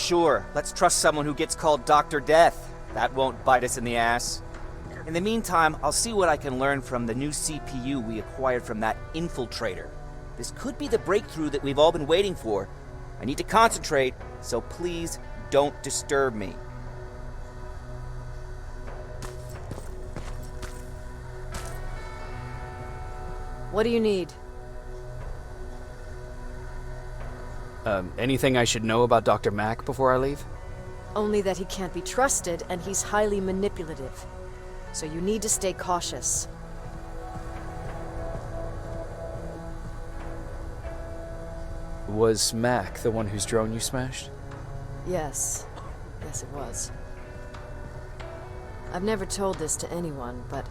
Sure, let's trust someone who gets called Dr. Death. That won't bite us in the ass. In the meantime, I'll see what I can learn from the new CPU we acquired from that infiltrator. This could be the breakthrough that we've all been waiting for. I need to concentrate, so please don't disturb me. What do you need? Anything I should know about Dr. Mack before I leave? Only that he can't be trusted and he's highly manipulative. So you need to stay cautious. Was Mack the one whose drone you smashed? Yes. Yes, it was. I've never told this to anyone, but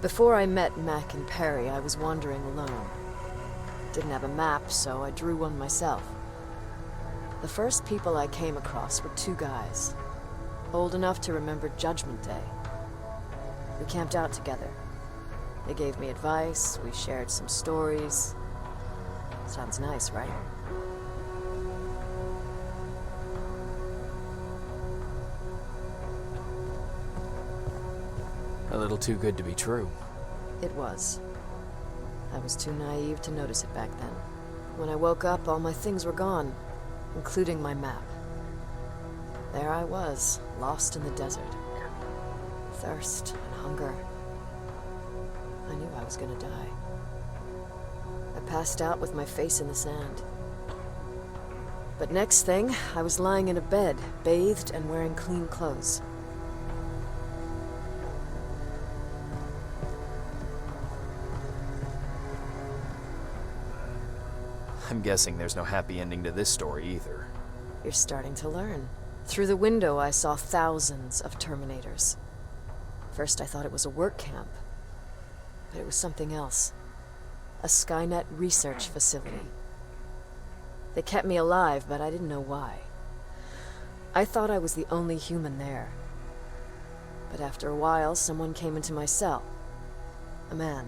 before I met Mack and Perry, I was wandering alone. Didn't have a map, so I drew one myself. The first people I came across were two guys, old enough to remember Judgment Day. We camped out together. They gave me advice, we shared some stories. Sounds nice, right? A little too good to be true. It was. I was too naive to notice it back then. When I woke up, all my things were gone, including my map. There I was, lost in the desert. Thirst and hunger. I knew I was gonna die. I passed out with my face in the sand. But next thing, I was lying in a bed, bathed and wearing clean clothes. I'm guessing there's no happy ending to this story either. You're starting to learn. Through the window, I saw thousands of Terminators. First, I thought it was a work camp, but it was something else. A Skynet research facility. They kept me alive, but I didn't know why. I thought I was the only human there. But after a while, someone came into my cell. A man.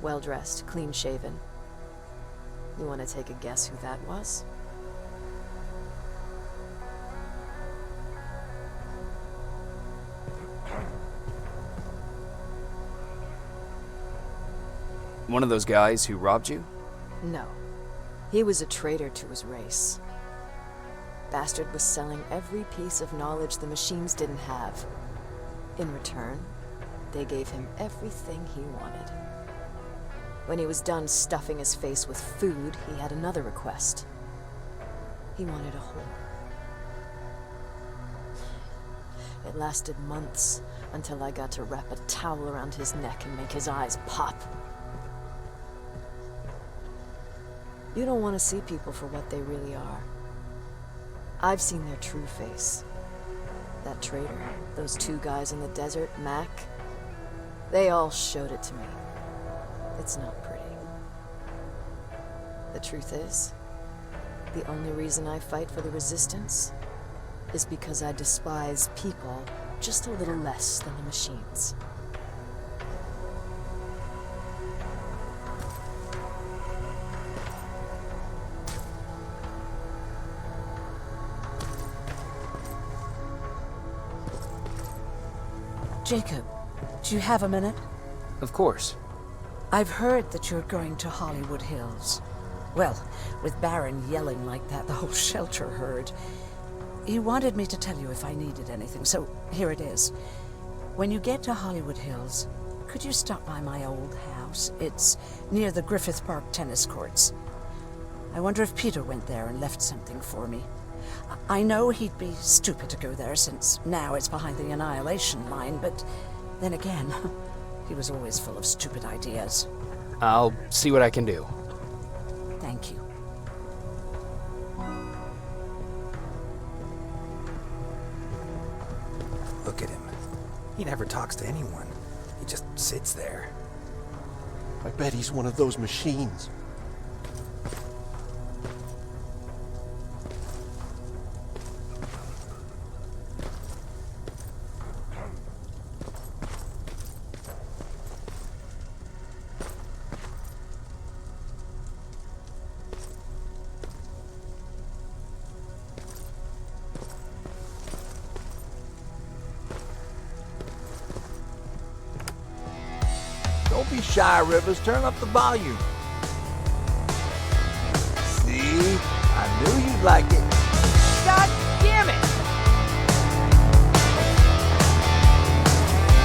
Well-dressed, clean-shaven. You want to take a guess who that was? One of those guys who robbed you? No. He was a traitor to his race. Bastard was selling every piece of knowledge the machines didn't have. In return, they gave him everything he wanted. When he was done stuffing his face with food, he had another request. He wanted a whore. It lasted months, until I got to wrap a towel around his neck and make his eyes pop. You don't want to see people for what they really are. I've seen their true face. That traitor, those two guys in the desert, Mac, they all showed it to me. It's not pretty. The truth is, the only reason I fight for the Resistance is because I despise people just a little less than the machines. Jacob, do you have a minute? Of course. I've heard that you're going to Hollywood Hills. Well, with Baron yelling like that, the whole shelter heard. He wanted me to tell you if I needed anything, so here it is. When you get to Hollywood Hills, could you stop by my old house? It's near the Griffith Park tennis courts. I wonder if Peter went there and left something for me. I know he'd be stupid to go there, since now it's behind the Annihilation line, but then again, he was always full of stupid ideas. I'll see what I can do. Thank you. Look at him. He never talks to anyone. He just sits there. I bet he's one of those machines. Don't be shy, Rivers. Turn up the volume. See? I knew you'd like it. God damn it!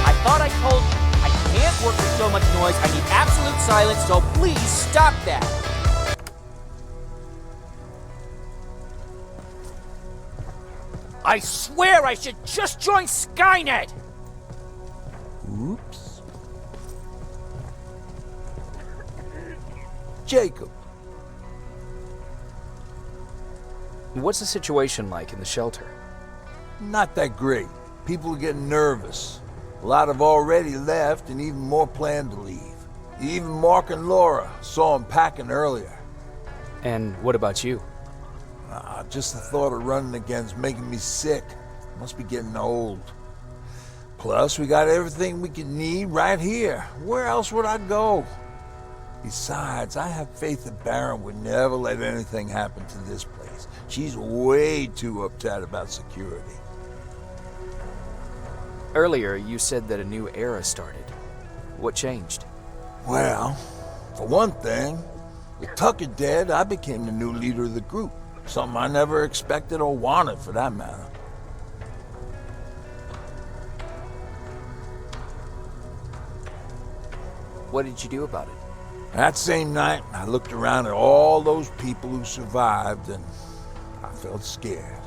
I thought I told you, I can't work with so much noise. I need absolute silence, so please stop that. I swear I should just join Skynet! Oops. Jacob. What's the situation like in the shelter? Not that great. People are getting nervous. A lot have already left, and even more plan to leave. Even Mark and Laura saw him packing earlier. And what about you? Just the thought of running again's making me sick. Must be getting old. Plus, we got everything we could need right here. Where else would I go? Besides, I have faith that Baron would never let anything happen to this place. She's way too uptight about security. Earlier, you said that a new era started. What changed? Well, for one thing, with Tucker dead, I became the new leader of the group. Something I never expected or wanted, for that matter. What did you do about it? That same night, I looked around at all those people who survived, and I felt scared.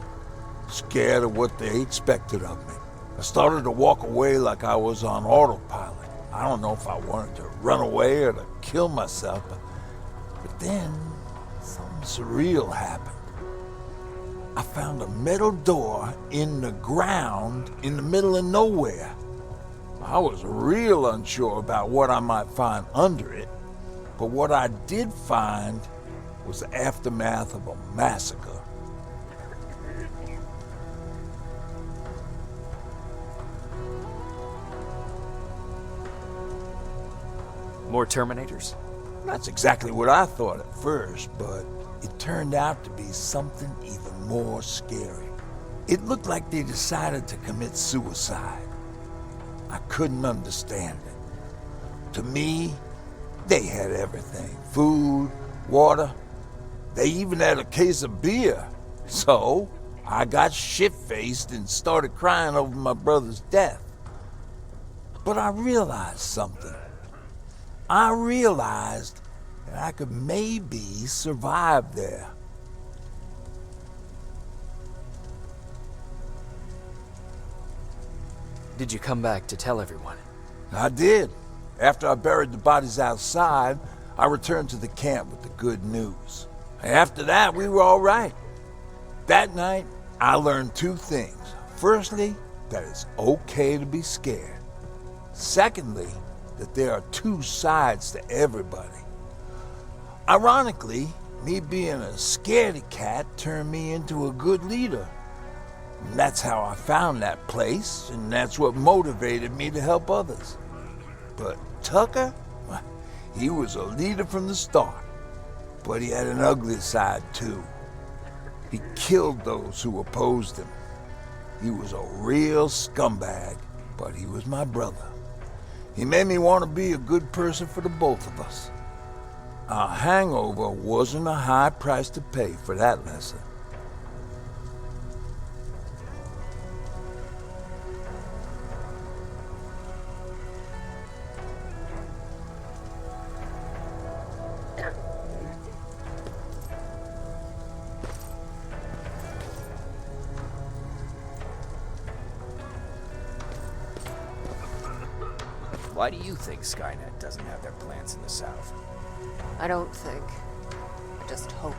Scared of what they expected of me. I started to walk away like I was on autopilot. I don't know if I wanted to run away or to kill myself, but then something surreal happened. I found a metal door in the ground in the middle of nowhere. I was real unsure about what I might find under it, but what I did find was the aftermath of a massacre. More Terminators? That's exactly what I thought at first, but it turned out to be something even more scary. It looked like they decided to commit suicide. I couldn't understand it. To me, they had everything. Food, water. They even had a case of beer. So, I got shit-faced and started crying over my brother's death. But I realized something. I realized that I could maybe survive there. Did you come back to tell everyone? I did. After I buried the bodies outside, I returned to the camp with the good news. After that, we were all right. That night, I learned two things. Firstly, that it's okay to be scared. Secondly, that there are two sides to everybody. Ironically, me being a scaredy cat turned me into a good leader. And that's how I found that place, and that's what motivated me to help others. But Tucker, he was a leader from the start, but he had an ugly side too. He killed those who opposed him. He was a real scumbag, but he was my brother. He made me want to be a good person for the both of us. A hangover wasn't a high price to pay for that lesson. Why do you think Skynet doesn't have their plants in the South? I don't think. I just hope.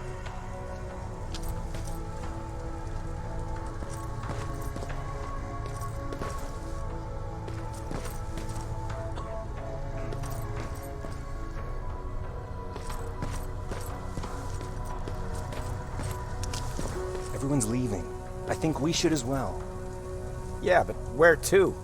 Everyone's leaving. I think we should as well. Yeah, but where to?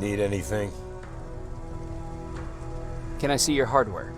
need anything? Can I see your hardware?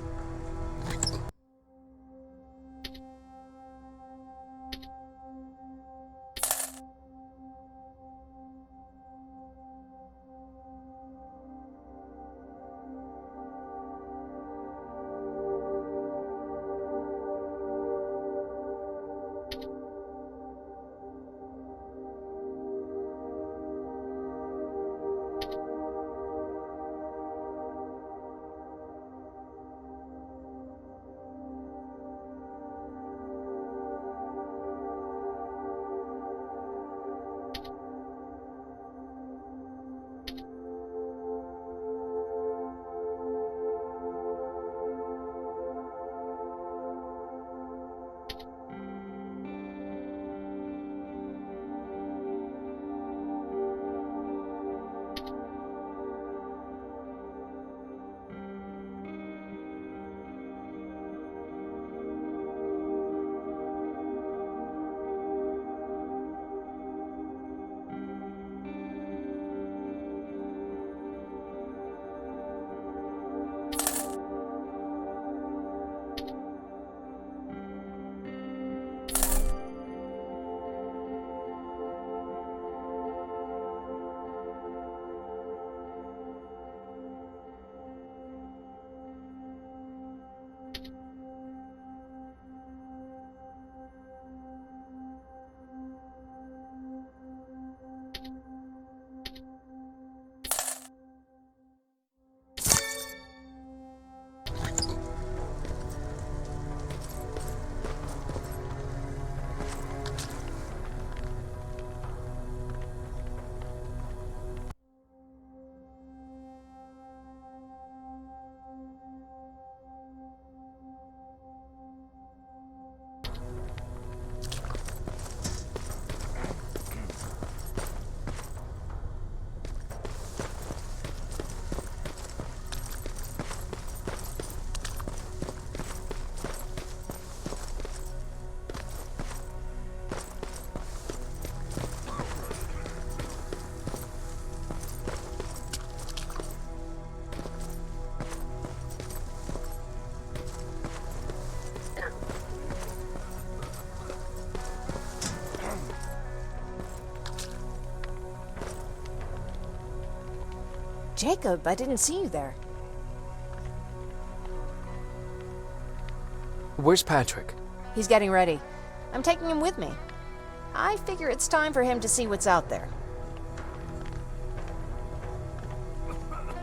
Jacob, I didn't see you there. Where's Patrick? He's getting ready. I'm taking him with me. I figure it's time for him to see what's out there.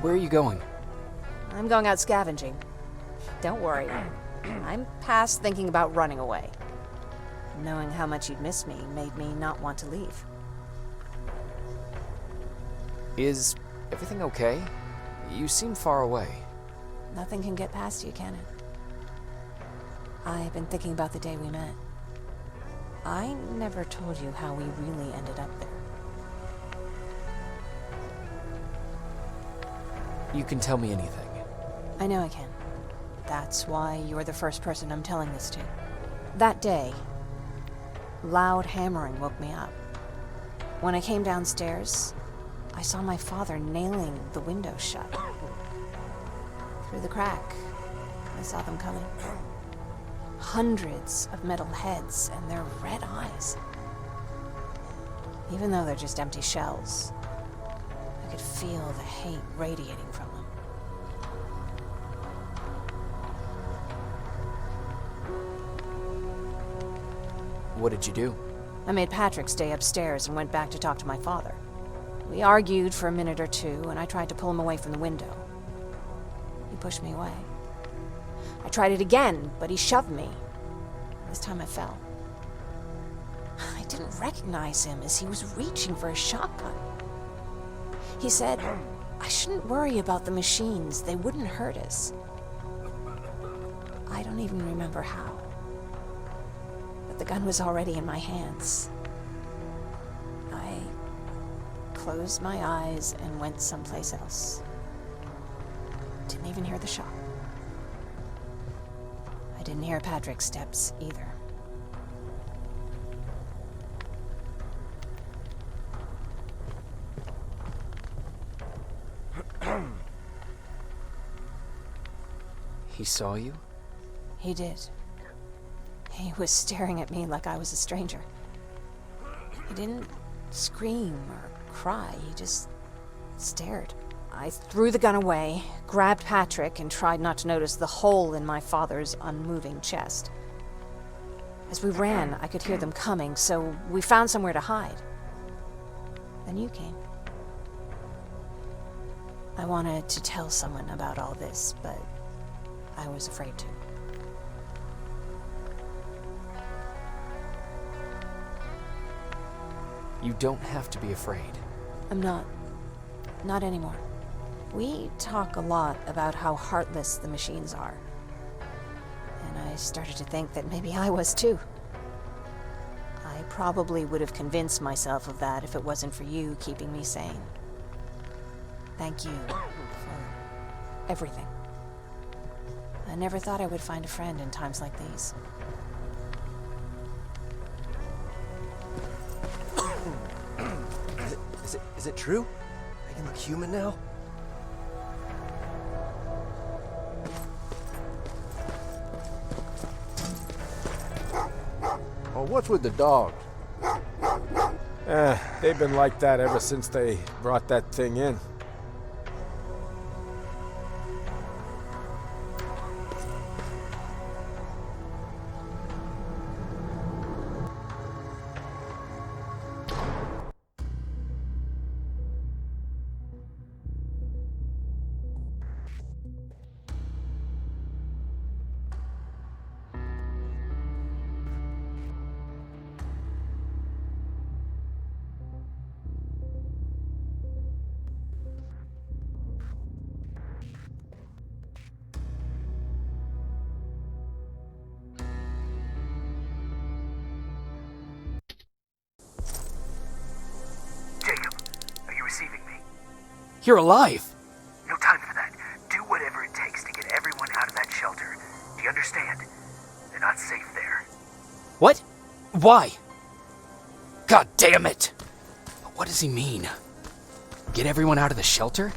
Where are you going? I'm going out scavenging. Don't worry. I'm past thinking about running away. Knowing how much you'd miss me made me not want to leave. Is everything okay? You seem far away. Nothing can get past you, can it? I've been thinking about the day we met. I never told you how we really ended up there. You can tell me anything. I know I can. That's why you're the first person I'm telling this to. That day, loud hammering woke me up. When I came downstairs, I saw my father nailing the window shut. Through the crack, I saw them coming. Hundreds of metal heads and their red eyes. Even though they're just empty shells, I could feel the hate radiating from them. What did you do? I made Patrick stay upstairs and went back to talk to my father. We argued for a minute or two, and I tried to pull him away from the window. He pushed me away. I tried it again, but he shoved me. This time I fell. I didn't recognize him as he was reaching for a shotgun. He said, I shouldn't worry about the machines. They wouldn't hurt us. I don't even remember how. But the gun was already in my hands. I closed my eyes and went someplace else. Didn't even hear the shot. I didn't hear Patrick's steps either. He saw you? He did. He was staring at me like I was a stranger. He didn't scream or cry, he just stared. I threw the gun away, grabbed Patrick, and tried not to notice the hole in my father's unmoving chest. As we ran, I could hear them coming, so we found somewhere to hide. Then you came. I wanted to tell someone about all this, but I was afraid to. You don't have to be afraid. I'm not. Not anymore. We talk a lot about how heartless the machines are. And I started to think that maybe I was too. I probably would have convinced myself of that if it wasn't for you keeping me sane. Thank you for everything. I never thought I would find a friend in times like these. Is it true? I can look human now? Oh, what's with the dogs? They've been like that ever since they brought that thing in. You're alive! No time for that. Do whatever it takes to get everyone out of that shelter. Do you understand? They're not safe there. What? Why? God damn it! What does he mean? Get everyone out of the shelter?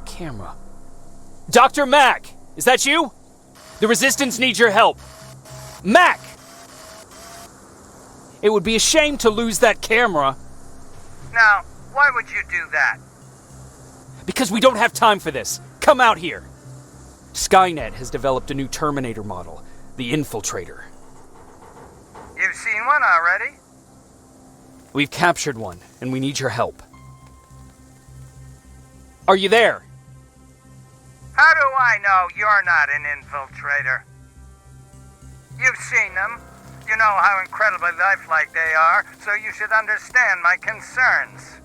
Camera. Dr. Mack! Is that you? The Resistance needs your help. Mack! It would be a shame to lose that camera. Now, why would you do that? Because we don't have time for this. Come out here. Skynet has developed a new Terminator model, the Infiltrator. You've seen one already? We've captured one, and we need your help. Are you there? How do I know you're not an infiltrator? You've seen them. You know how incredibly lifelike they are, so you should understand my concerns.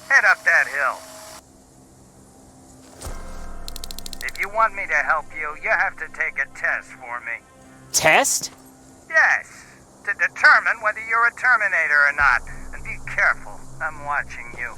Head up that hill. If you want me to help you, you have to take a test for me. Test? Yes, to determine whether you're a Terminator or not. And be careful, I'm watching you.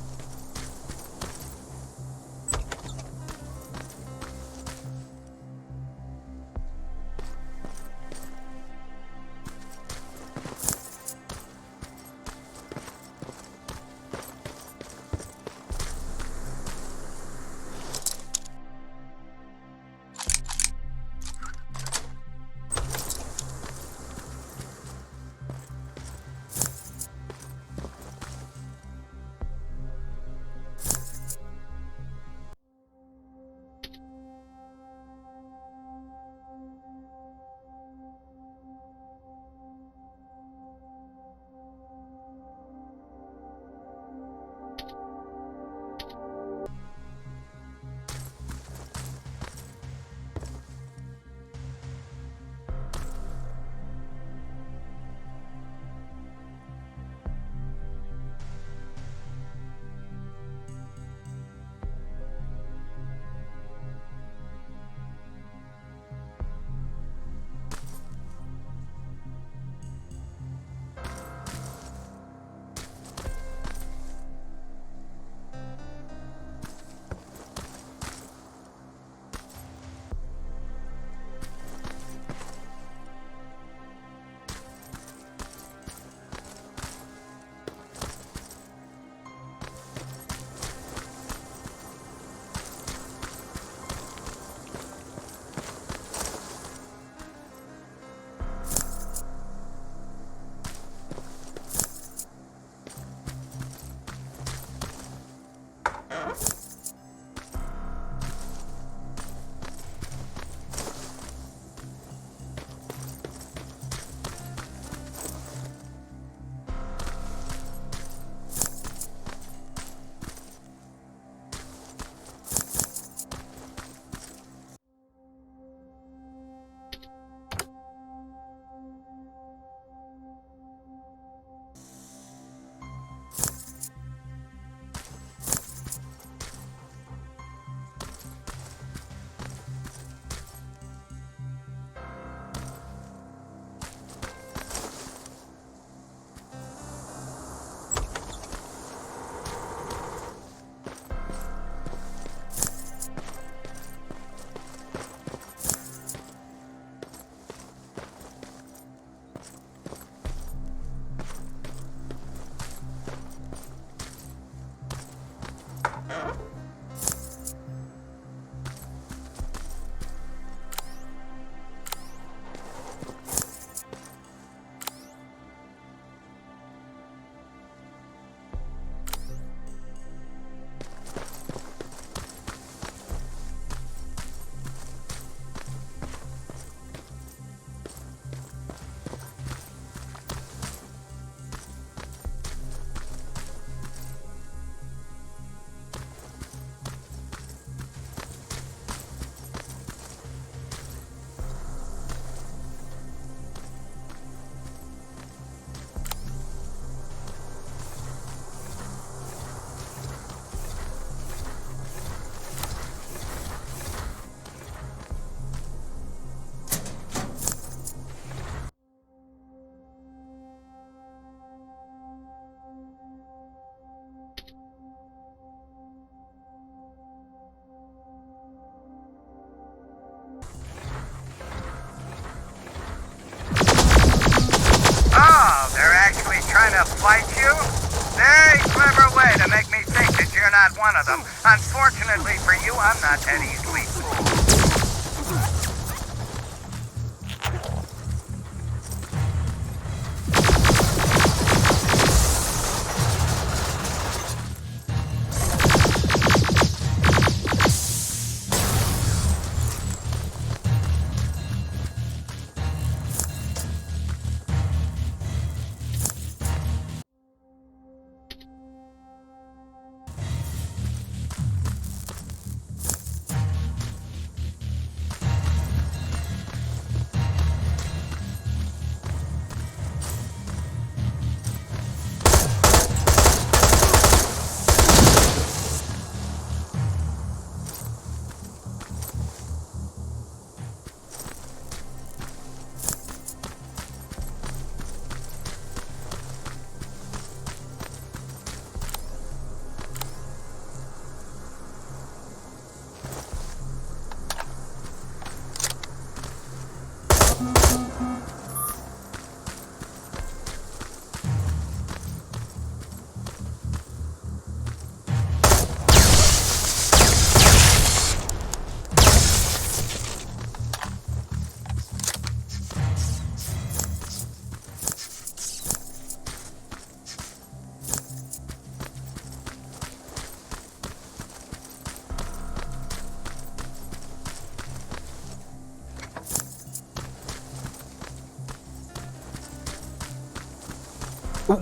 to fight you? Very clever way to make me think that you're not one of them. Unfortunately for you, I'm not that easily fooled.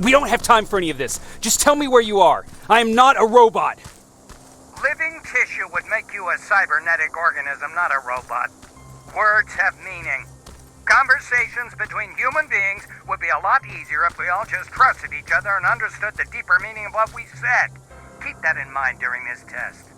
We don't have time for any of this. Just tell me where you are. I am not a robot. Living tissue would make you a cybernetic organism, not a robot. Words have meaning. Conversations between human beings would be a lot easier if we all just trusted each other and understood the deeper meaning of what we said. Keep that in mind during this test.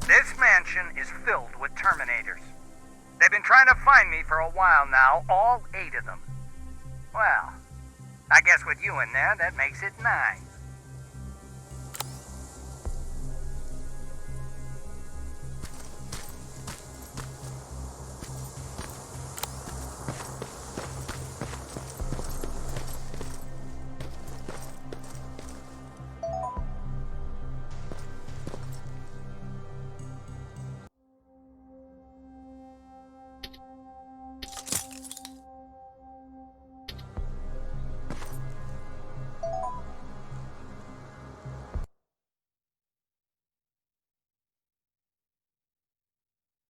This mansion is filled with Terminators. They've been trying to find me for a while now, all 8 of them. Well, I guess with you in there, that makes it 9.